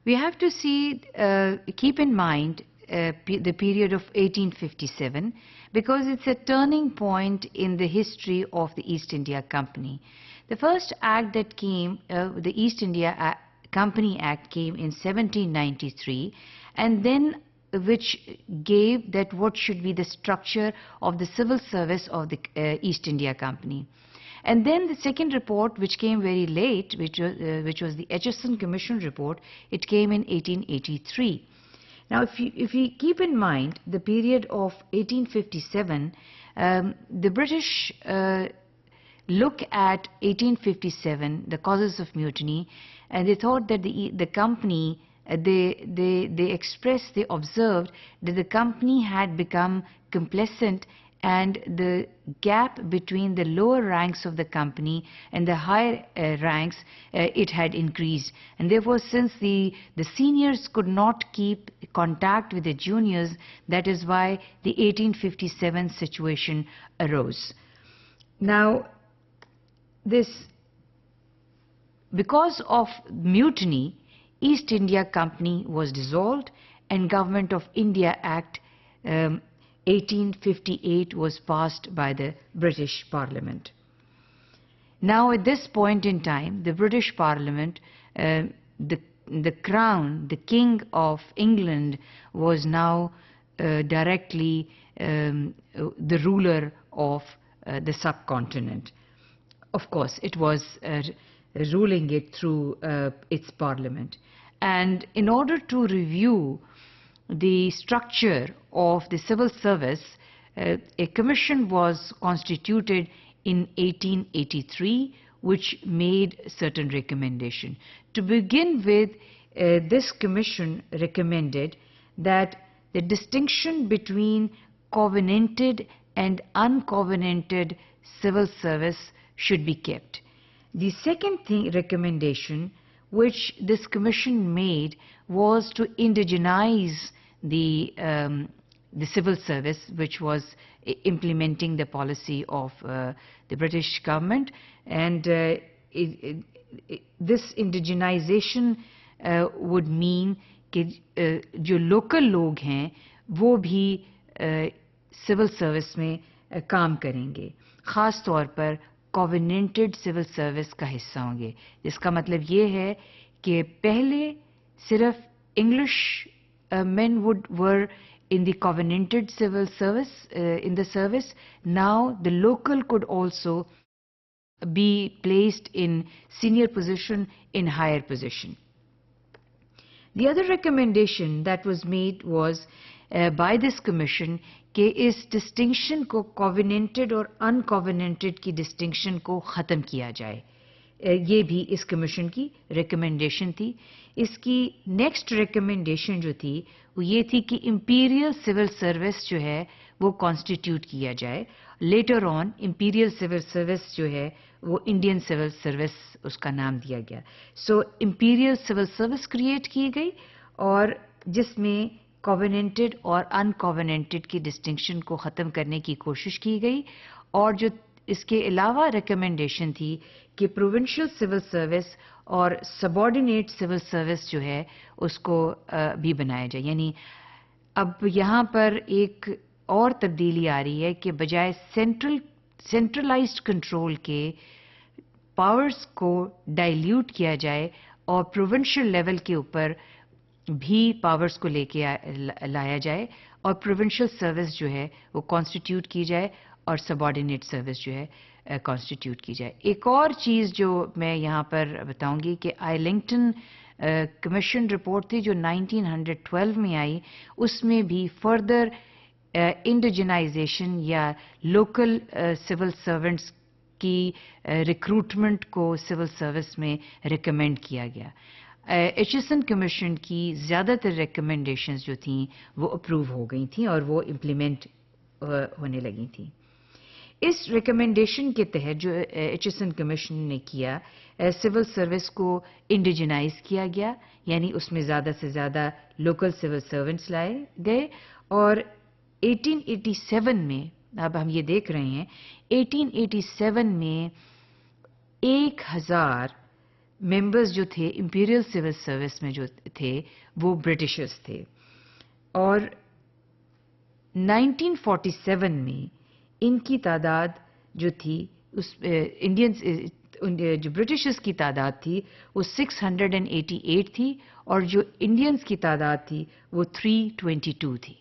We have to see, keep in mind the period of 1857 because it's a turning point in the history of the East India Company. The first act that came, the East India Company Act came in 1793, and then which gave that what should be the structure of the civil service of the East India Company. And then the second report, which came very late, which was the Acheson Commission report, it came in 1883. Now, if we keep in mind the period of 1857, the British look at 1857, the causes of mutiny, and they thought that the company, they expressed, they observed that the company had become complacent and the gap between the lower ranks of the company and the higher ranks, it had increased. And therefore, since the seniors could not keep contact with the juniors, that is why the 1857 situation arose. Now, because of mutiny, East India Company was dissolved and Government of India Act 1858 was passed by the British Parliament. Now at this point in time, the British Parliament, the Crown, the King of England was now directly the ruler of the subcontinent. Of course, it was ruling it through its parliament. And in order to review the structure of the civil service, a commission was constituted in 1883, which made certain recommendations. To begin with, this commission recommended that the distinction between covenanted and uncovenanted civil service should be kept. The second recommendation which this commission made was to indigenize the civil service, which was implementing the policy of the British government, and this indigenization would mean कि जो local लोग हैं वो भी civil service में काम करेंगे, खास तौर पर covenanted civil service का हिस्सा होंगे. जिसका मतलब ये है कि पहले सिर्फ English men were in the covenanted civil service, in the service. Now the local could also be placed in senior position, in higher position. The other recommendation that was made was by this commission कि इस distinction को covenanted और uncovenanted की distinction को ख़त्म किया जाए. ये भी इस commission की recommendation थी. इसकी next recommendation जो थी वो ये थी कि imperial civil service जो है वो constitute किया जाए. Later on imperial civil service जो है वो Indian civil service उसका नाम दिया गया. So imperial civil service create की गई और जिसमें covenanted और uncovenanted की distinction को ख़त्म करने की कोशिश की गई. और जो इसके अलावा recommendation थी कि provincial civil service और subordinate civil service जो है उसको भी बनाया जाए. यानी अब यहाँ पर एक और तब्दीली आ रही है कि बजाय centralized control के powers को dilute किया जाए और provincial level के ऊपर भी पावर्स को लेके लाया जाए और प्रोविंशियल सर्विस जो है वो कॉन्स्टिट्यूट की जाए और सबऑर्डिनेट सर्विस जो है कॉन्स्टिट्यूट की जाए. एक और चीज़ जो मैं यहाँ पर बताऊंगी कि आर्लिंगटन कमीशन रिपोर्ट थी जो 1912 में आई, उसमें भी फर्दर इंडिजिनाइजेशन या लोकल सिविल सर्वेंट्स की रिक्रूटमेंट को सिविल सर्विस में रिकमेंड किया गया. एचेसन कमीशन की ज़्यादातर रिकमेंडेशंस जो थीं वो अप्रूव हो गई थीं और वो इम्प्लीमेंट होने लगी थीं. इस रिकमेंडेशन के तहत जो एचेसन कमीशन ने किया, सिविल सर्विस को इंडिजिनाइज किया गया, यानी उसमें ज़्यादा से ज़्यादा लोकल सिविल सर्वेंट्स लाए गए. और 1887 में, अब हम ये देख रहे हैं, 1887 में 1000 ممبرز جو تھے امپیریل سول سروس میں جو تھے وہ برٹشرز تھے، اور 1947 میں ان کی تعداد جو تھی انڈینز جو برٹشرز کی تعداد تھی وہ 688 تھی، اور جو انڈینز کی تعداد تھی وہ 322 تھی۔